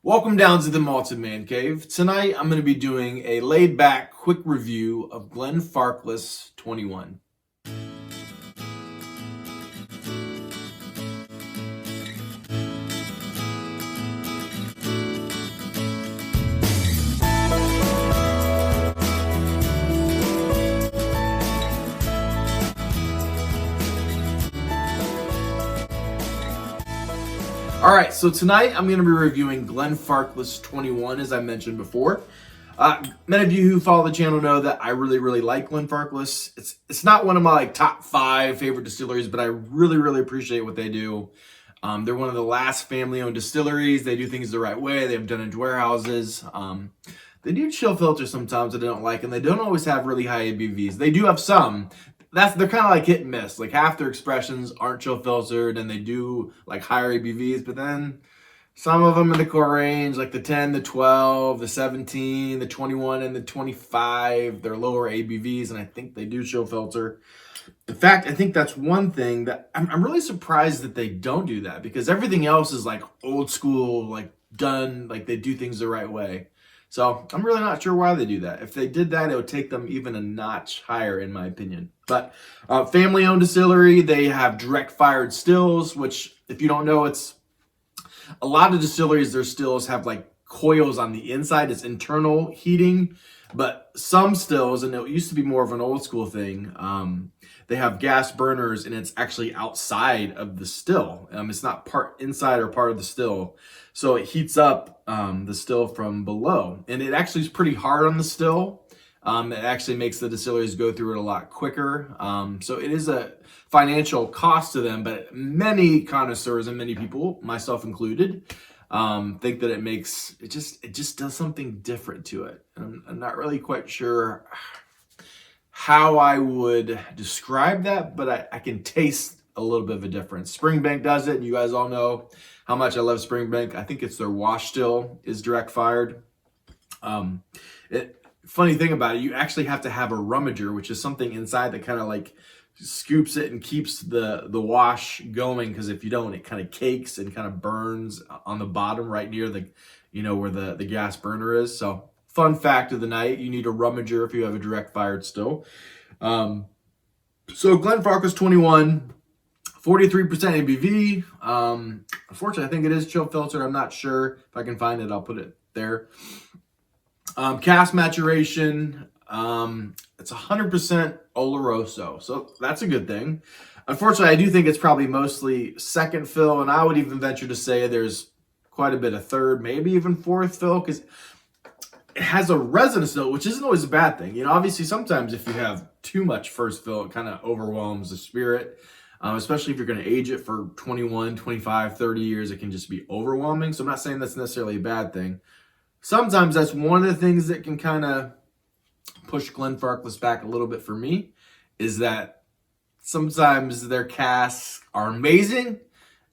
Welcome down to the Malted Man Cave. Tonight I'm going to be doing a laid-back, quick review of Glenfarclas 21. Alright, so tonight I'm going to be reviewing Glenfarclas 21, as I mentioned before. Many of you who follow the channel know that I really like Glenfarclas. It's not one of my top 5 favorite distilleries, but I really appreciate what they do. They're one of the last family-owned distilleries. They do things the right way. They have dunnage warehouses. They do chill filters sometimes that I don't like, and they don't always have really high ABVs. They do have some. They're kind of like hit and miss. Like half their expressions aren't chill filtered, and they do like higher ABVs, but then some of them in the core range, like the 10, the 12, the 17, the 21, and the 25, they're lower ABVs, and I think they do chill filter. In fact, I think that's one thing that I'm really surprised that they don't do that, because everything else is like old school, like done, like they do things the right way. So I'm really not sure why they do that. If they did that, it would take them even a notch higher, in my opinion. But family-owned distillery, they have direct-fired stills, which, if you don't know, it's a lot of distilleries, their stills have like coils on the inside. It's internal heating. But some stills, and it used to be more of an old school thing, they have gas burners, and it's actually outside of the still. It's not part inside or part of the still. So it heats up the still from below. And it actually is pretty hard on the still. It actually makes the distilleries go through it a lot quicker. So it is a financial cost to them, but many connoisseurs and many people, myself included, think that it just does something different to it. And I'm not really quite sure how I would describe that, but I can taste a little bit of a difference. Springbank does it, and you guys all know how much I love Springbank. I think it's their wash still is direct fired. Funny thing about it, you actually have to have a rummager, which is something inside that kind of like scoops it and keeps the wash going, because if you don't, it kind of cakes and kind of burns on the bottom right near the, where the gas burner is. So fun fact of the night, you need a rummager if you have a direct fired still. So Glenfarclas 21, 43% ABV. Unfortunately, I think it is chill filtered. I'm not sure. If I can find it, I'll put it there. Cask maturation, it's 100% Oloroso, so that's a good thing. Unfortunately, I do think it's probably mostly second fill, and I would even venture to say there's quite a bit of third, maybe even fourth fill, because it has a resinous note, which isn't always a bad thing. Obviously, sometimes if you have too much first fill, it kind of overwhelms the spirit, especially if you're going to age it for 21, 25, 30 years, it can just be overwhelming. So I'm not saying that's necessarily a bad thing. Sometimes that's one of the things that can kind of push Glenfarclas back a little bit for me, is that sometimes their casks are amazing,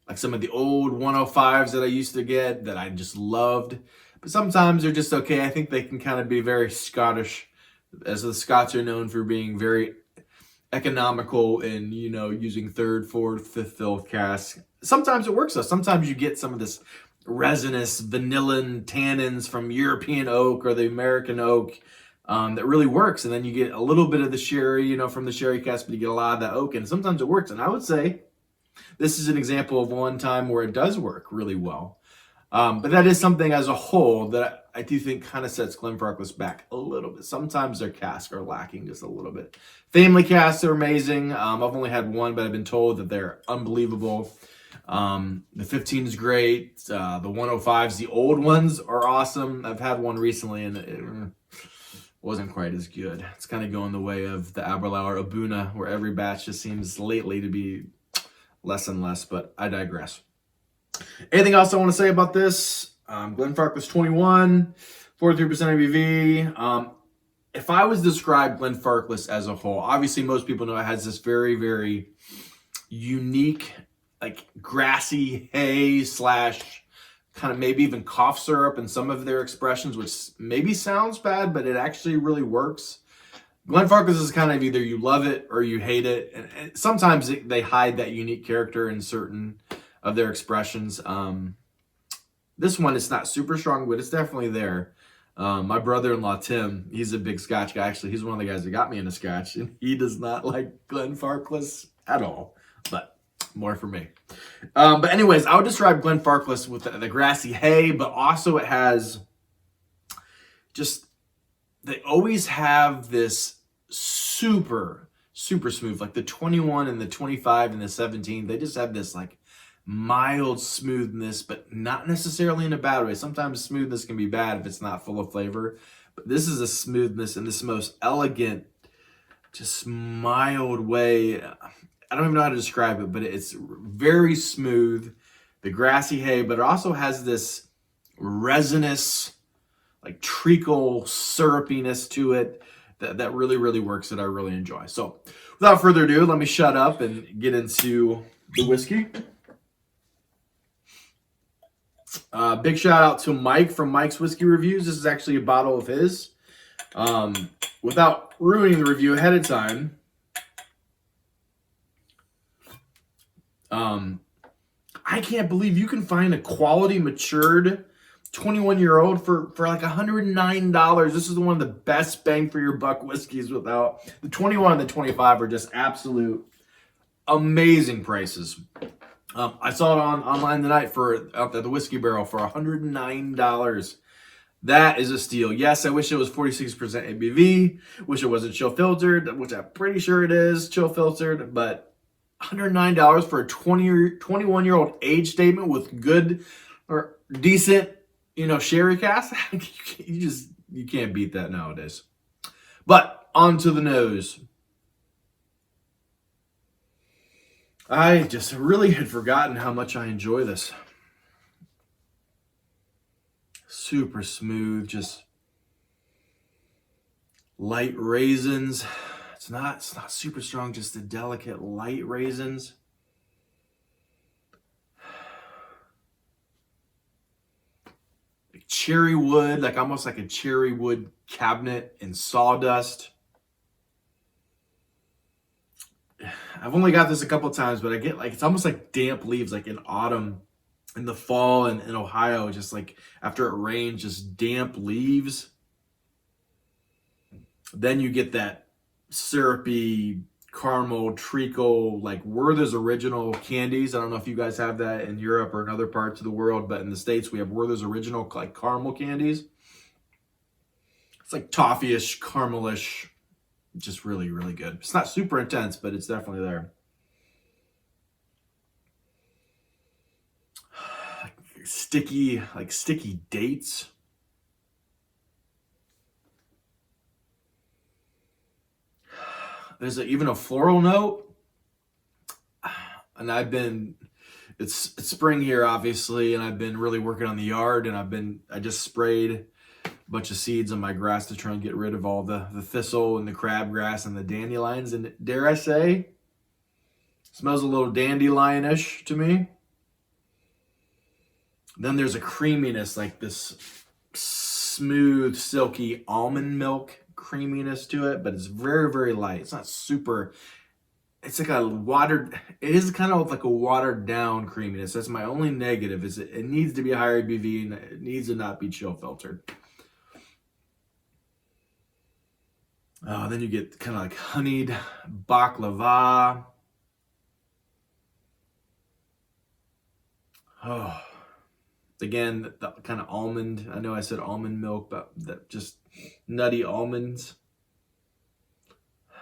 like some of the old 105s that I used to get that I just loved. But sometimes they're just okay. I think they can kind of be very Scottish, as the Scots are known for being very economical in, using third, fourth, fifth fill casks. Sometimes it works though. Sometimes you get some of this resinous vanillin tannins from European oak or the American oak that really works, and then you get a little bit of the sherry, from the sherry cask, but you get a lot of that oak, and sometimes it works. And I would say this is an example of one time where it does work really well. But that is something as a whole that I do think kind of sets Glenfarclas back a little bit. Sometimes their casks are lacking just a little bit. Family casks are amazing. I've only had one, but I've been told that they're unbelievable. The 15 is great. The 105s, the old ones, are awesome. I've had one recently, and it wasn't quite as good. It's kind of going the way of the Aberlour Abuna, where every batch just seems lately to be less and less, but I digress. Anything else I want to say about this? Glenfarclas 21, 43% ABV. If I was to describe Glenfarclas as a whole, obviously most people know it has this very unique, like grassy hay / kind of maybe even cough syrup in some of their expressions, which maybe sounds bad, but it actually really works. Glenfarclas is kind of either you love it or you hate it. And sometimes they hide that unique character in certain of their expressions. This one, it's not super strong, but it's definitely there. My brother-in-law, Tim, he's a big Scotch guy. Actually, he's one of the guys that got me into Scotch, and he does not like Glenfarclas at all, but more for me. But anyways, I would describe Glenfarclas with the grassy hay, but also it has just, they always have this super smooth, like the 21 and the 25 and the 17. They just have this like mild smoothness, but not necessarily in a bad way. Sometimes smoothness can be bad if it's not full of flavor, but this is a smoothness in this most elegant, just mild way. I don't even know how to describe it, but it's very smooth, the grassy hay, but it also has this resinous, like treacle syrupiness to it that really works, that I really enjoy. So without further ado, let me shut up and get into the whiskey. Big shout out to Mike from Mike's Whiskey Reviews. This is actually a bottle of his. Without ruining the review ahead of time, I can't believe you can find a quality matured 21-year-old for like $109. This is one of the best bang for your buck whiskeys. Without the 21 and the 25 are just absolute amazing prices. I saw it online tonight out at the Whiskey Barrel for $109. That is a steal. Yes, I wish it was 46% ABV. Wish it wasn't chill filtered, which I'm pretty sure it is chill filtered, but $109 for a 21-year-old age statement with good or decent, sherry cask. you can't beat that nowadays. But on to the nose. I just really had forgotten how much I enjoy this. Super smooth, just light raisins. It's not super strong, just the delicate light raisins. Like cherry wood, like almost like a cherry wood cabinet and sawdust. I've only got this a couple times, but I get like, it's almost like damp leaves, like in autumn, in the fall in Ohio, just like after it rains, just damp leaves. Then you get that syrupy caramel treacle, like Werther's Original candies. I don't know if you guys have that in Europe or in other parts of the world, but in the States we have Werther's Original like caramel candies. It's like toffee-ish, caramelish, just really good. It's not super intense, but it's definitely there. Sticky dates. There's even a floral note. And it's spring here, obviously, and I've been really working on the yard, and I just sprayed a bunch of seeds on my grass to try and get rid of all the thistle and the crabgrass and the dandelions. And dare I say, it smells a little dandelion-ish to me. Then there's a creaminess, like this smooth, silky almond milk creaminess to it, but it's very light. It's not super, it's like it is kind of like a watered down creaminess. That's my only negative, is it needs to be a higher ABV and it needs to not be chill filtered. Then you get kind of like honeyed baklava. Oh, again, the kind of almond. I know I said almond milk, but that just nutty almonds. A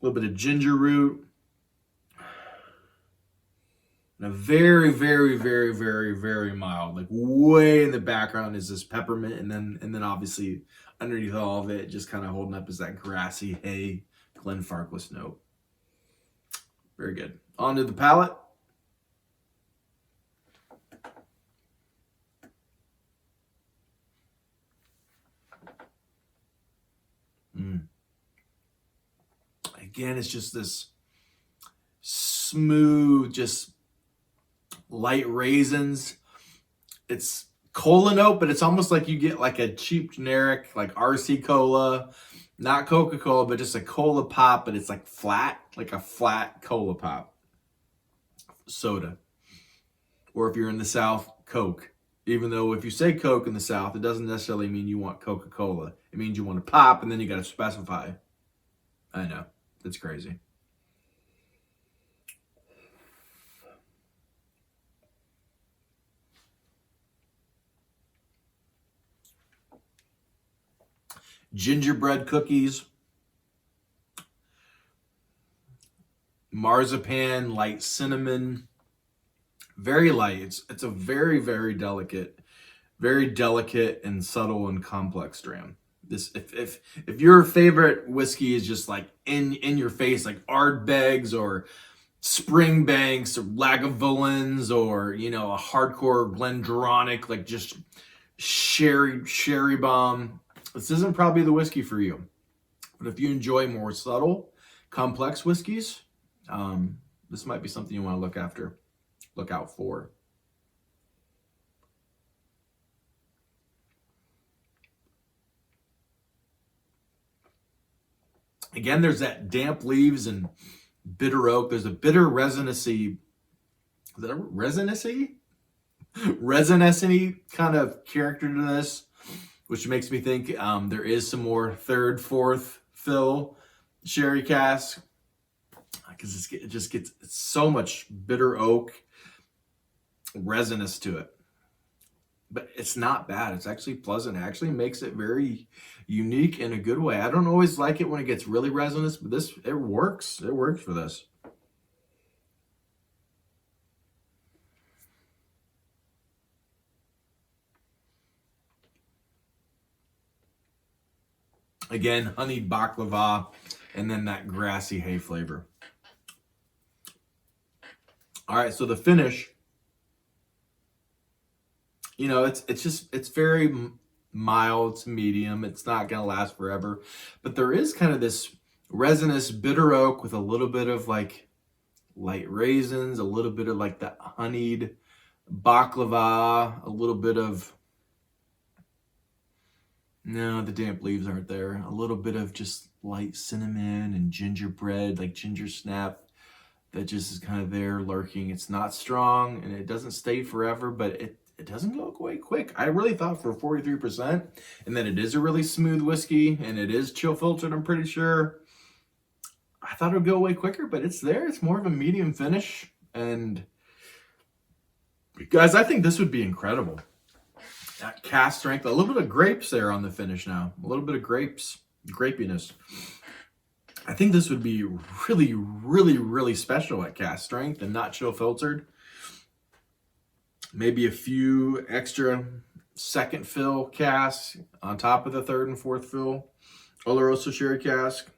little bit of ginger root. And a very mild, like way in the background is this peppermint, and then obviously underneath all of it, just kind of holding up is that grassy hay Glenfarclas note. Very good. On to the palate. Again, it's just this smooth, just light raisins. It's cola note, but it's almost like you get like a cheap generic like RC cola, not Coca-Cola, but just a cola pop, but it's like flat, like a flat cola pop soda. or if you're in the South, Coke. Even though if you say Coke in the South, it doesn't necessarily mean you want Coca-Cola. It means you want to pop, and then you got to specify. I know. It's crazy. Gingerbread cookies. Marzipan, light cinnamon. Very light. It's a very, very delicate and subtle and complex strand. This, if your favorite whiskey is just like in your face, like Ardbegs or Springbanks or Lagavulins, or you know, a hardcore Glendronach, like just sherry bomb, this isn't probably the whiskey for you. But if you enjoy more subtle, complex whiskeys, this might be something you want to look out for. Again, there's that damp leaves and bitter oak. There's a bitter resinosy, is that a resinosy? Resinosy kind of character to this, which makes me think there is some more third, fourth fill sherry cask, because it just gets so much bitter oak resinous to it. But it's not bad. It's actually pleasant. It actually makes it very unique in a good way. I don't always like it when it gets really resinous, but this, it works. It works for this. Again, honeyed baklava, and then that grassy hay flavor. All right, so the finish, you know, it's very mild, it's medium. It's not gonna last forever, but there is kind of this resinous bitter oak with a little bit of like light raisins, a little bit of like that honeyed baklava, a little bit of, no, the damp leaves aren't there. A little bit of just light cinnamon and gingerbread, like ginger snap, that just is kind of there lurking. It's not strong and it doesn't stay forever, but it doesn't go away quick. I really thought for 43%, and then it is a really smooth whiskey, and it is chill filtered, I'm pretty sure. I thought it would go away quicker, but it's there. It's more of a medium finish. And guys, I think this would be incredible. That cask strength, a little bit of grapes there on the finish now. A little bit of grapiness. I think this would be really, really, really special at cask strength and not chill filtered. Maybe a few extra second fill casks on top of the third and fourth fill Oloroso sherry cask.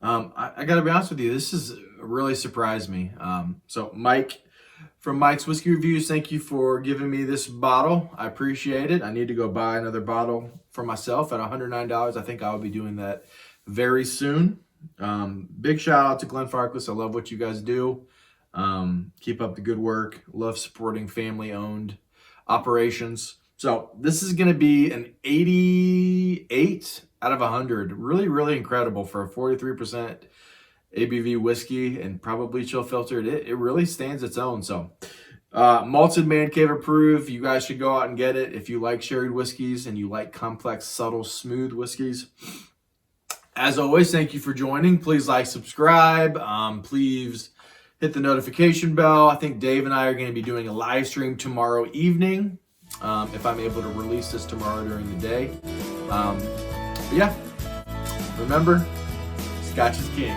I gotta be honest with you, this has really surprised me. So Mike from Mike's Whiskey Reviews, thank you for giving me this bottle. I appreciate it. I need to go buy another bottle for myself at $109. I think I'll be doing that very soon. Big shout out to Glenfarclas. I love what you guys do. Keep up the good work. Love supporting family-owned operations. So this is going to be an 88 out of 100. Really, really incredible for a 43% ABV whiskey and probably chill filtered. It really stands its own. So Malted Man Cave approved. You guys should go out and get it if you like sherry whiskeys and you like complex, subtle, smooth whiskeys. As always, thank you for joining. Please like, subscribe. Please hit the notification bell. I think Dave and I are going to be doing a live stream tomorrow evening, if I'm able to release this tomorrow during the day. But yeah, remember, Scotch is king.